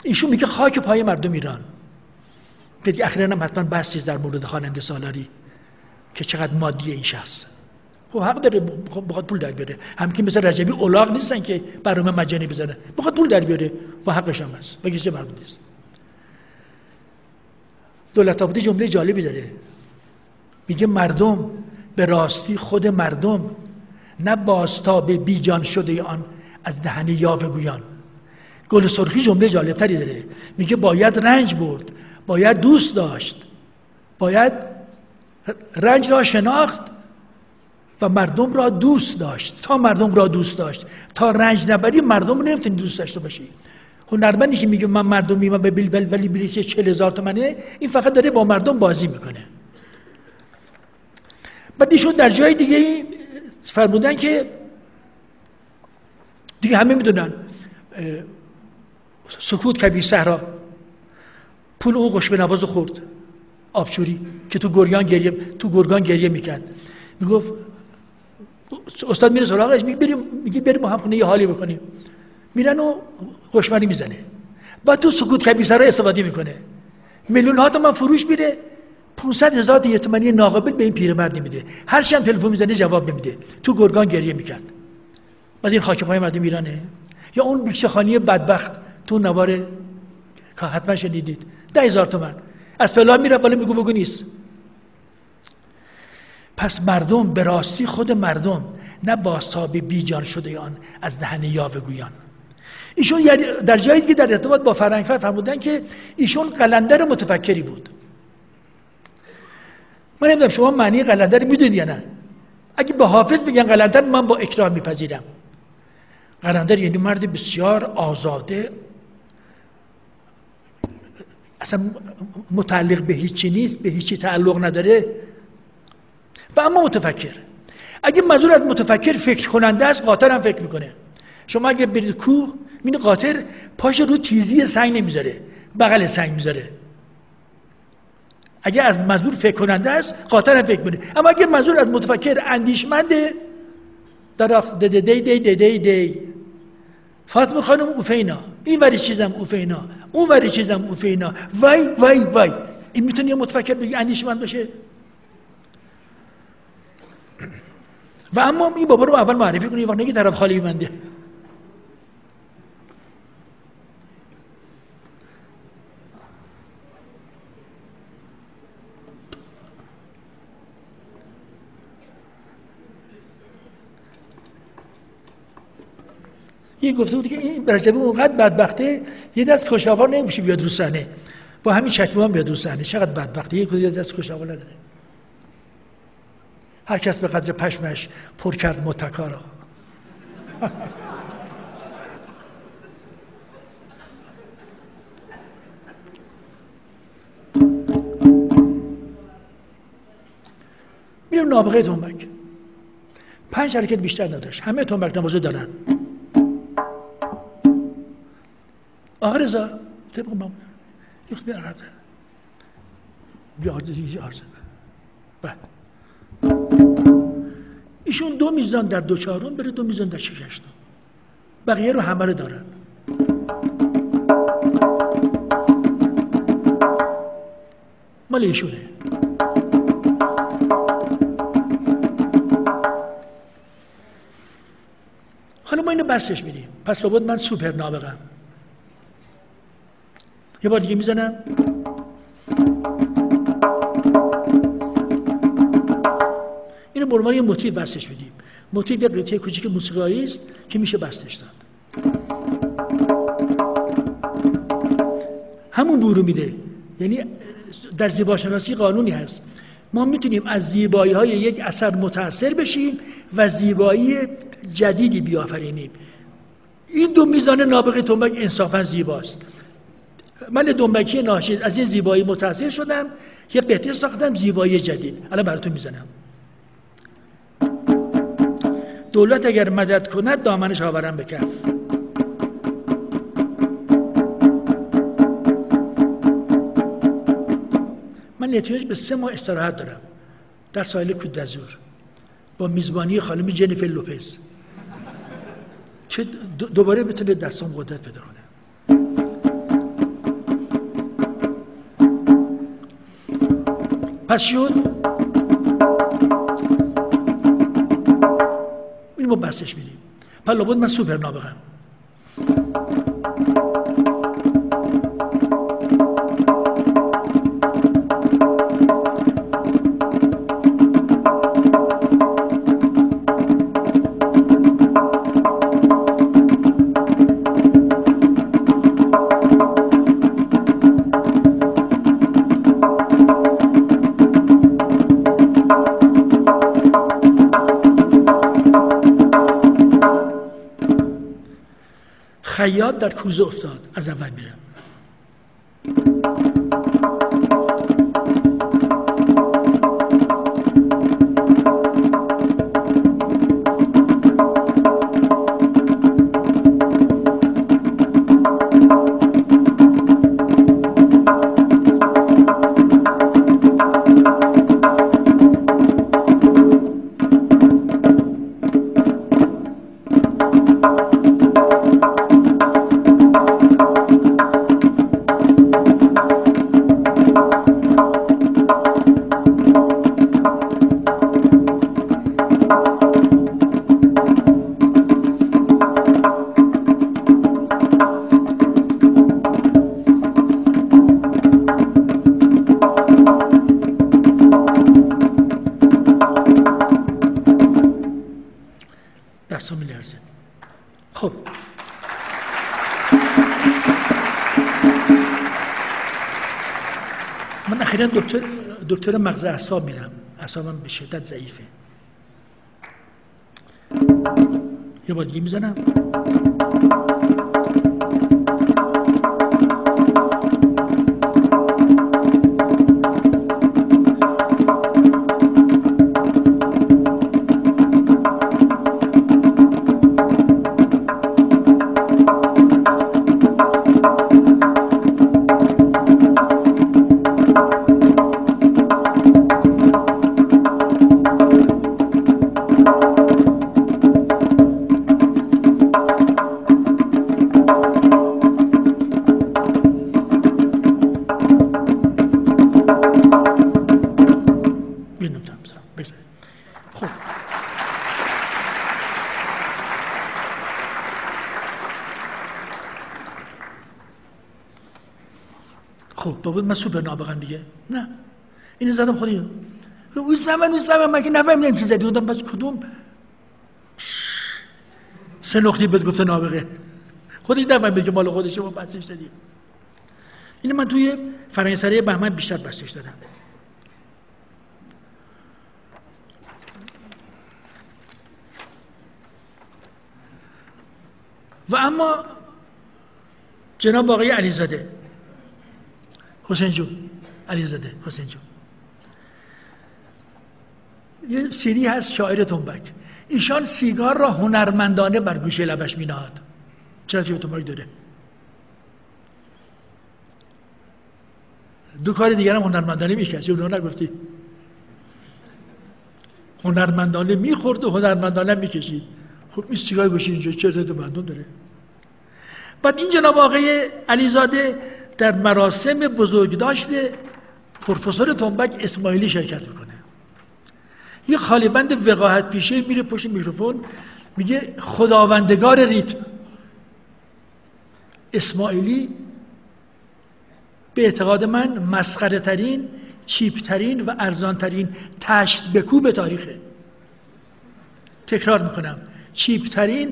ایشون میگه خاک پای مردم ایران. که اخیراً هم حتما بحثی در مورد خواننده سالاری که چقدر مادیه این شخص. خب حق داره، بخواد پول در بیاره. هم که مثل رجبی اولاغ نیستن که برنامه مجانی بزنه، بخواد پول در بیاره و حقش هم هست و کسی مربوط نیست. دولت‌آبادی جمله جالبی داره، میگه مردم به راستی خود مردم، نه بازتاب بیجان شده آن از دهن یاوه گویان. گل سرخی جمله جالبتری داره، میگه باید رنج برد، باید دوست داشت، باید رنج را شناخت و مردم را دوست داشت. تا مردم را دوست داشت، تا رنج نبری مردم رو نمیتونی دوست داشته باشی. هنرمندی که میگه من مردمی من به ولی بلیط 40,000 تومنه، این فقط داره با مردم بازی میکنه. بعد ایشون در جای دیگه فرمودن که دیگه همه میدونن سکوت کبیر صحرا، پول اون قشبه نواز خورد آبشوری که تو گرگان گریه میکرد. میگفت استاد میره سراغش، میگه بریم با هم خونه یه حالی بکنیم. میرن و قشمری میزنه، بعد تو سکوت کبیر صحرا استفاده میکنه، میلیون ها تومان فروش میره، 500,000 تومانی ناقابل به این پیرمرد نمیده. هر چی هم تلفن میزنه جواب نمیده. تو گرگان گریه میکرد. بعد این خاک پای مردم ایرانه. یا اون بیکشه‌خوانی بدبخت تو نوار که حتما شنیدید، 10,000 تومان از پلا میره ولی بگو نیست. پس مردم به راستی خود مردم، نه بازتاب بیجان شده آن از دهن یاوه گویان. ایشون در جایی دیگه در ارتباط با فرهنگفر فرمودن که ایشون قلندر متفکری بود. من نمیدونم شما معنی قلندر میدونید یا نه. اگه به حافظ بگن قلندر، من با اکرام میپذیرم. قلندر یعنی مرد بسیار آزاده، اصلا متعلق به هیچی نیست، به هیچی تعلق نداره، و اما متفکر. اگه منظور از متفکر فکر کننده است، قاطر هم فکر میکنه. شما اگه برید کوه، این قاطر پاش رو تیزی سنگ نمیذاره، بغل سنگ میذاره. اگه از منظور فکر کننده است، قاطر هم فکر میکنه. اما اگه منظور از متفکر اندیشمنده، درخت دی فاطمه خانم اوفینا، این وری چیزم اوفینا، اون وری چیزم اوفینا، وای این میتونه یه متفکر بگه اندیشمند باشه؟ و اما این بابا رو اول معرفی کنی، وقتی که طرف خالی بنده. این گفته بود که این رجبی اونقدر بدبخته، یه دست کشاور نمیشه بیاد رو صحنه، با همین چکمه هم بیاد رو صحنه. چقدر بدبخته، یه دست کشاور نداره. هر کس به قدر پشمش پر کرد متکا را. میرم نابغه تنبک. 5 حرکت بیشتر نداشت، همه تنبک نوازه دارن. آخر رضا طبق معمول ریخت به عقب بله. ایشون 2 میزان در 2/4 بره، 2 میزان در 6/8. بقیه رو همه رو دارن. مال ایشونه. حالا ما اینو بستش میدیم، پس لابد من سوپر نابغم. یه بار دیگه میزنم. اینو به عنوان یه موتیو بستش میدیم. موتیو یه قطعه کوچیک موسیقایی است که میشه بستش داد. همون بورو میده. یعنی در زیباشناسی قانونی هست، ما میتونیم از زیبایی‌های یک اثر متأثر بشیم و زیبایی جدیدی بیافرینیم. این 2 میزان نابغه تنبک انصافا زیباست. من دنبکی ناشی از این زیبایی متأثر شدم، یه قطعه ساختم زیبایی جدید. الان براتون میزنم. دولت اگر مدد کند دامنش آورم به کف. من احتیاج به 3 ماه استراحت دارم در ساحل کود دزور با میزبانی خانم جنیفر لوپز، چه دوباره بتونه دستام قدرت پیدا کنه. پس شد این ما بستش میدیم. پس لابد من سوپر نابغم. خیاط در کوزه افتاد. از اول میرم. دستم میلرزه. خب من اخیراً دکتر مغز اعصاب میرم. اعصابم به شدت ضعیفه. یه بار دیگه میزنم. خب بابا من سوپر نابغم دیگه. نه اینو زدم خود اینو اوزلمه من که نفهمیدم چی زدی. گفتم بس کدوم 3 نقطه بهت گفته نابغه خودش نفهمید که مال خودشه ما بستش دادیم. اینو من توی فرنگسری بهمن بیشتر بستش دادم. و اما جناب آقای علیزاده حسین جون، علیزاده حسین جون، یه سری هست شاعر تنبک، ایشان سیگار را هنرمندانه بر گوشه لبش می نهاد. چرا چه تنبک داره؟ دو کار دیگر هم هنرمندانه میکرد. چه اونها نگفتی؟ هنرمندانه میخورد و هنرمندانه میکشید. خب این سیگار گوشه اینجا چه رد مندون داره؟ بعد این جناب آقای علیزاده در مراسم بزرگداشت پروفسور تنبک اسماعیلی شرکت میکنه. یه خالیبند وقاحت پیشه میره پشت میکروفون میگه خداوندگار ریتم. اسماعیلی به اعتقاد من مسخره ترین، چیپ ترین و ارزان ترین تشت بکوب تاریخه. تکرار میکنم، چیپ ترین